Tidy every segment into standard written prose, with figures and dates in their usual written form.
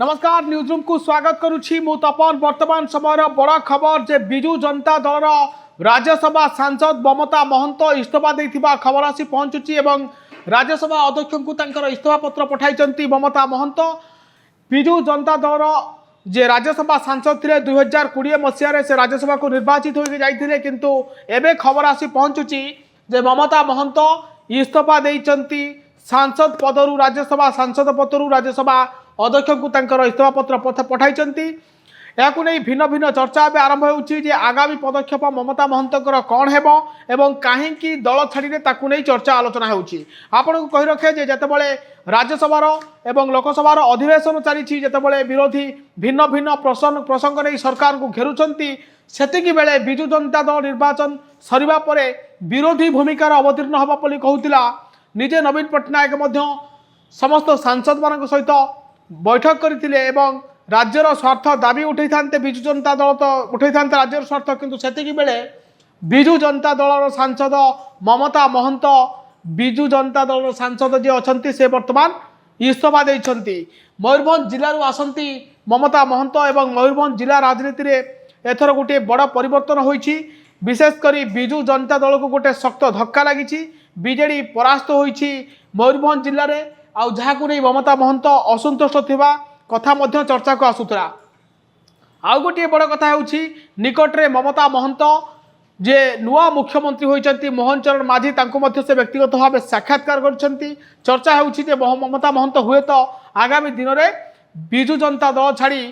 नमस्कार news room को स्वागत करुछि मु तपन। वर्तमान समय बड़ खबर जे बिजु जनता दल राज्यसभा सांसद ममता महंत इस्तीफा देथिबा खबर आसी पहुंचुछि एवं राज्यसभा अध्यक्ष को तांकर इस्तीफा पत्र पठाइचंती ममता महंत। बिजु जनता दल जे राज्यसभा सांसद थे 2020 मसीह से राज्यसभा को निर्वाचित होकर जाइथिले, किंतु एबे खबर आसी पहुंचुछि जे ममता महंत इस्तीफा देइचंती सांसद पदरु राज्यसभा सांसद पदरु राज्यसभा अध्यक्ष को तांकर इस्तीफा पत्र पठाइचंती। याकु नहीं भिन्न भिन्न चर्चा ए आरंभ होउछि जे आगामी पदक्षेप ममता महंतर कौन हेबो एवं कहीं दल छाड़िले ताकु नहीं चर्चा आलोचना होउछि। आपण को कहि रखे जे जतबेले राज्यसभार एवं लोकसभार अधिवेशन चली जतबेले विरोधी भिन्न भिन्न प्रसंग नहीं सरकार को घेरुचंती, सेतिकी बेले बिजु जनता दल निर्वाचन सरिबा परे विरोधी भूमिकार अवतीर्ण हबा बोली कहूतिला। निजे नवीन पट्टनायक मध्य समस्त सांसद मान सहित बैठक करथिले एवं राज्यर स्वार्थ दाबी उठै थांते। बिजु जनता दल तो उठै थांते राज्यर स्वार्थ, किंतु सेतिकी बेले बिजु जनता दल सांसद ममता महंत बिजु जनता दल सांसद जे अछंती से वर्तमान इस्तीफा देइछंती। मयूरभंज जिल्लारू आसंती ममता महंत एवं मयूरभंज जिला राजनीति रे एथर गोटे बड़ परिवर्तन होइछि। विशेषकर बिजु जनता दल को गोटे शक्त धक्का लागिछि। बीजेडी परास्त होइछि मयूरभंज जिल्ला रे, आउ जहाकु नै ममता महंत असंतोष थिबा कथा मध्य चर्चा को आसुतरा। आउ गोटे बड़ कथा होउछि निकटरे ममता महंत जे नुआ मुख्यमंत्री होइचंती मोहन चरण माझी तांको मध्य से व्यक्तिगत भाव साक्षात्कार करछंती। चर्चा होउछि जे ममता महंत हुए तो आगामी दिन रे बिजु जनता दल छाड़ी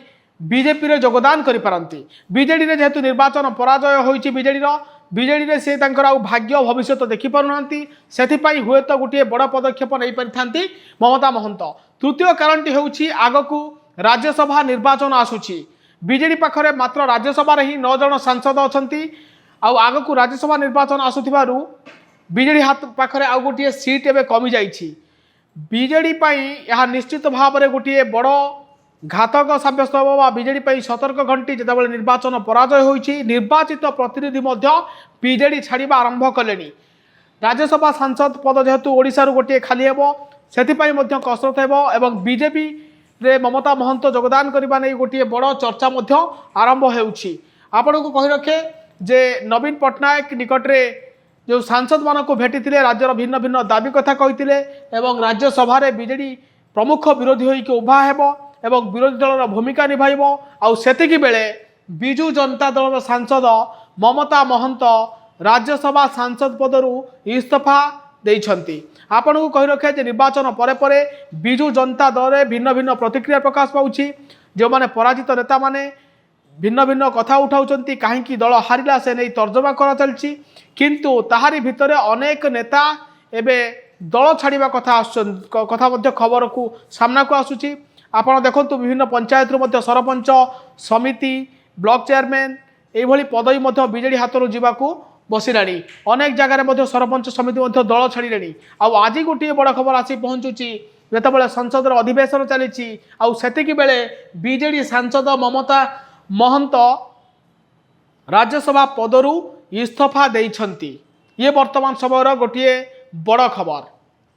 बीजेपी रे योगदान करि पारंती। बीजेडी रे जेहेतु निर्वाचन पराजय होइछि बीजेडी रे से तांकर आउ भाग्य भविष्य देखि पारुनांती, सेथिपाई हुए तो गोटे बड़ पदक्षेप नहीं पारिथांती ममता महंत। तृतीय कारणटी होउछि आगकू राज्यसभा निर्वाचन आसुछि। बीजेडी पाखरे मात्र राज्यसभा रे ही 9 जन सांसद अछंती, आउ आगकू राज्यसभा निर्वाचन आसुथिबारु बीजेडी हाथ पाखरे आउ गोटे सीट एबे कमी जाइछि। बीजेडी पाई यह निश्चित भाव में गोटे बड़ घातक सब्यस्त होगा। बीजेडी पाई सतर्क घंटी जितेबाला निर्वाचन पराजय होइछि, निर्वाचित प्रतिनिधि मध्य बीजेडी छाड़िबा आरंभ कले। राज्यसभा सांसद पद जेहेतु ओडिशा रू गोटे खाली हेबो, सेथिपाई मध्य कसरत हेबो एवं बीजेपी रे ममता महंत योगदान करबा नै गोटे बड़ चर्चा मध्य आरंभ हेउछि। आपण को कहि रखे जे नवीन पट्टनायक निकटरे जो सांसद मान को भेटी राज्यर भिन्न भिन्न दाबी कथा कही एवं राज्यसभा बीजेडी प्रमुख विरोधी होइके उभा हेबो एवं विरोधी दलर भूमिका निभाइबो। आउ सेतिकी बेले बिजु जनता दलर सांसद ममता महंत राज्यसभा सांसद पदरु इस्तीफा देइछंती। आपण को कहि रखे जे निर्वाचन परे परे बिजु जनता दल भिन्न भिन्न प्रतिक्रिया प्रकाश पाउछि। जो माने पराजित नेता माने भिन्न भिन्न कथा उठाउचंती, कहीं दल हारिला से नहीं तर्जमा करा चलछि, किंतु ताहारी भितरे अनेक नेता एबे दल छाड़िबा कथा मध्य खबर को सामना को आसुछि। आपण देखंतु विभिन्न पंचायत मध्य सरपंच समिति ब्लॉक चेयरमैन एभली पदवी मध्य बीजेडी हाथरू जीवाकू बसिलाणी। अनेक जगार मध्य सरपंच समिति मध्य दल छाड़िले। आउ आज गोटे बड़ खबर आसी पहुंचुछि जेतेबेले संसद अधिवेशन चली आउ सेतिकी बेले बीजेडी सांसद ममता महंत राज्यसभा पदरु इस्तीफा देइछंती। ये वर्तमान समय गोटे बड़ खबर।